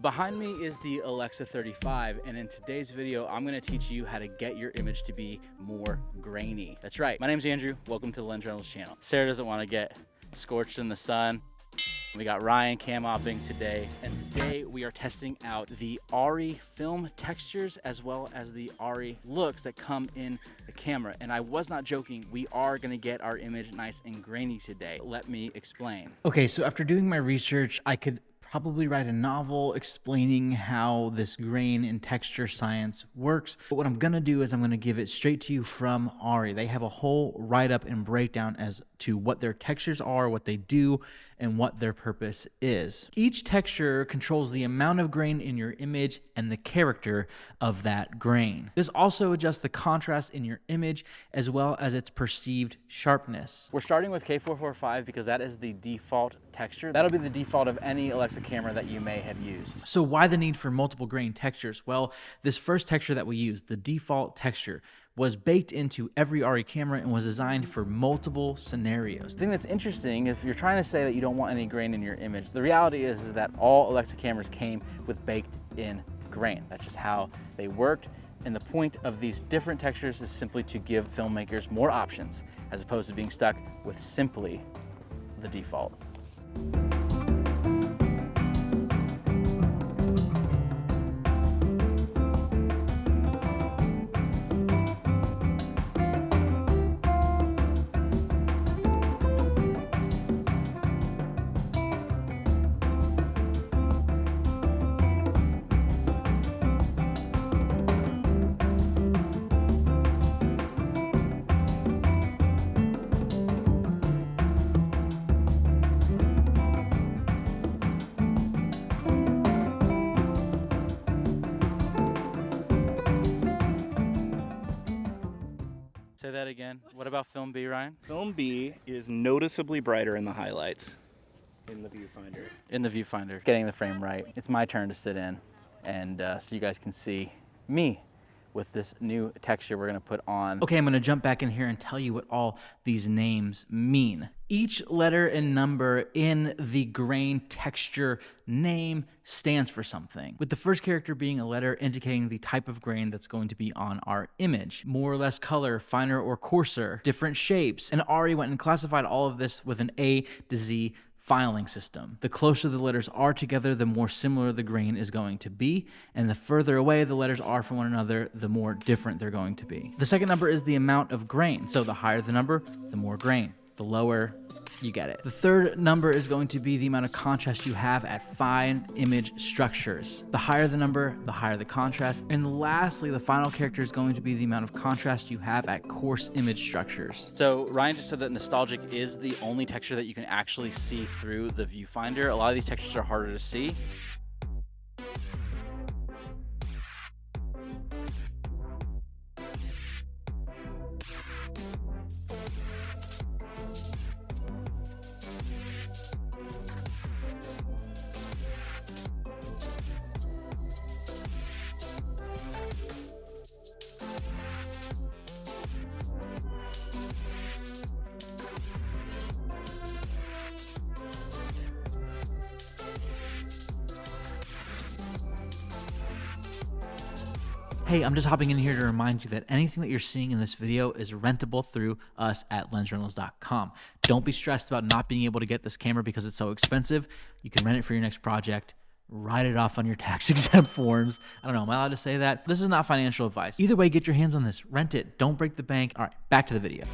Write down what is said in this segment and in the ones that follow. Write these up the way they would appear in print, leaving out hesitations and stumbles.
Behind me is the Alexa 35, and in today's video, I'm gonna teach you how to get your image to be more grainy. That's right, my name's Andrew, welcome to the Lens Reynolds channel. Sarah doesn't wanna get scorched in the sun. We got Ryan cam-opping today, and today we are testing out the Arri film textures as well as the Arri looks that come in the camera. And I was not joking, we are gonna get our image nice and grainy today. Let me explain. Okay, so after doing my research, I could probably write a novel explaining how this grain and texture science works. But what I'm gonna do is I'm gonna give it straight to you from Arri. They have a whole write-up and breakdown as to what their textures are, what they do, and what their purpose is. Each texture controls the amount of grain in your image and the character of that grain. This also adjusts the contrast in your image as well as its perceived sharpness. We're starting with K445 because that is the default texture. That'll be the default of any Alexa camera that you may have used. So why the need for multiple grain textures? Well, this first texture that we used, the default texture, was baked into every Arri camera and was designed for multiple scenarios. The thing that's interesting, if you're trying to say that you don't want any grain in your image, the reality is that all Alexa cameras came with baked in grain. That's just how they worked. And the point of these different textures is simply to give filmmakers more options as opposed to being stuck with simply the default. Say that again. What about film B, Ryan? Film B is noticeably brighter in the highlights in the viewfinder. In the viewfinder. Getting the frame right. It's my turn to sit in, and so you guys can see me with this new texture we're gonna put on. Okay, I'm gonna jump back in here and tell you what all these names mean. Each letter and number in the grain texture name stands for something, with the first character being a letter indicating the type of grain that's going to be on our image. More or less color, finer or coarser, different shapes. And Arri went and classified all of this with an A to Z filing system. The closer the letters are together, the more similar the grain is going to be, and the further away the letters are from one another, the more different they're going to be. The second number is the amount of grain. So the higher the number, the more grain. The lower, you get it. The third number is going to be the amount of contrast you have at fine image structures. The higher the number, the higher the contrast. And lastly, the final character is going to be the amount of contrast you have at coarse image structures. So Ryan just said that nostalgic is the only texture that you can actually see through the viewfinder. A lot of these textures are harder to see. Hey, I'm just hopping in here to remind you that anything that you're seeing in this video is rentable through us at lensreynolds.com. Don't be stressed about not being able to get this camera because it's so expensive. You can rent it for your next project, write it off on your tax exempt forms. I don't know, am I allowed to say that? This is not financial advice. Either way, get your hands on this, rent it, don't break the bank. All right, back to the video.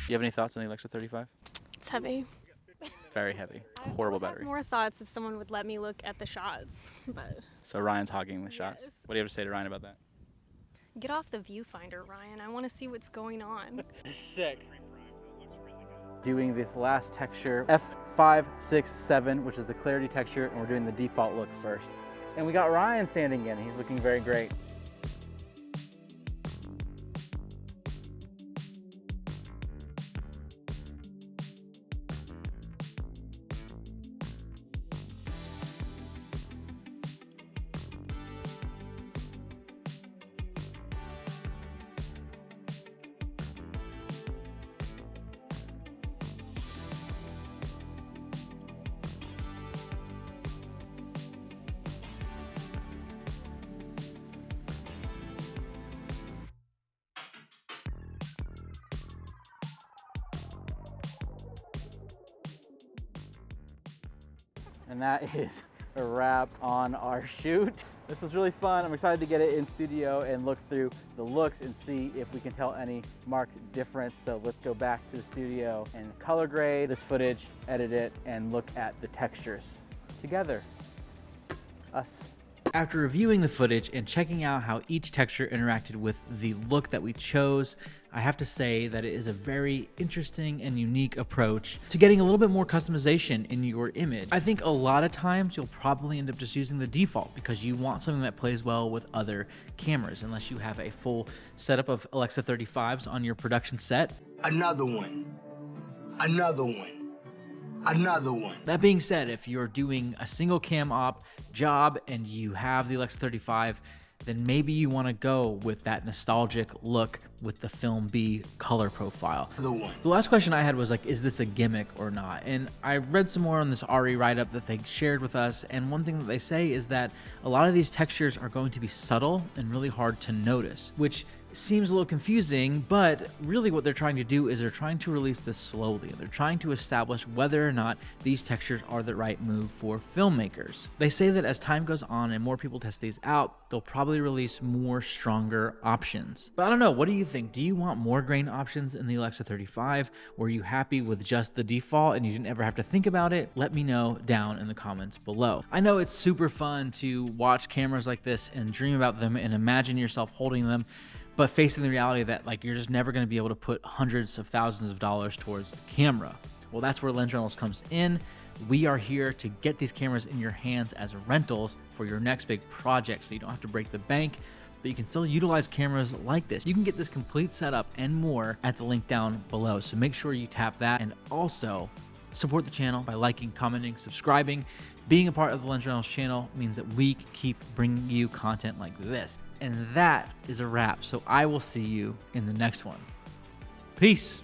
You have any thoughts on the Alexa 35? It's heavy. Very heavy. Horrible I have battery. more thoughts if someone would let me look at the shots, but So Ryan's hogging the shots. Yes. What do you have to say to Ryan about that? Get off the viewfinder, Ryan. I want to see what's going on. Sick. Doing this last texture, F5, 6, 7, which is the clarity texture, and we're doing the default look first. And we got Ryan standing in. He's looking very great. And that is a wrap on our shoot. This was really fun. I'm excited to get it in studio and look through the looks and see if we can tell any marked difference. So let's go back to the studio and color grade this footage, edit it, and look at the textures together. Us. After reviewing the footage and checking out how each texture interacted with the look that we chose, I have to say that it is a very interesting and unique approach to getting a little bit more customization in your image. I think a lot of times you'll probably end up just using the default because you want something that plays well with other cameras, unless you have a full setup of Alexa 35s on your production set. Another one. Another one. Another one. That being said, if you're doing a single cam op job and you have the Alexa 35, then maybe you want to go with that nostalgic look with the Film B color profile. The last question I had was like, is this a gimmick or not? And I read some more on this Arri write-up that they shared with us, and one thing that they say is that a lot of these textures are going to be subtle and really hard to notice, which seems a little confusing, but really what they're trying to do is they're trying to release this slowly. They're trying to establish whether or not these textures are the right move for filmmakers. They say that as time goes on and more people test these out, they'll probably release more stronger options. But I don't know, what do you think? Do you want more grain options in the Alexa 35? Were you happy with just the default and you didn't ever have to think about it? Let me know down in the comments below. I know it's super fun to watch cameras like this and dream about them and imagine yourself holding them, but facing the reality that like you're just never going to be able to put hundreds of thousands of dollars towards a camera. Well, that's where Lens Rentals comes in. We are here to get these cameras in your hands as rentals for your next big project, so you don't have to break the bank, but you can still utilize cameras like this. You can get this complete setup and more at the link down below, so make sure you tap that, and also support the channel by liking, commenting, subscribing. Being a part of the Lens Rentals channel means that we keep bringing you content like this. And that is a wrap, so I will see you in the next one. Peace.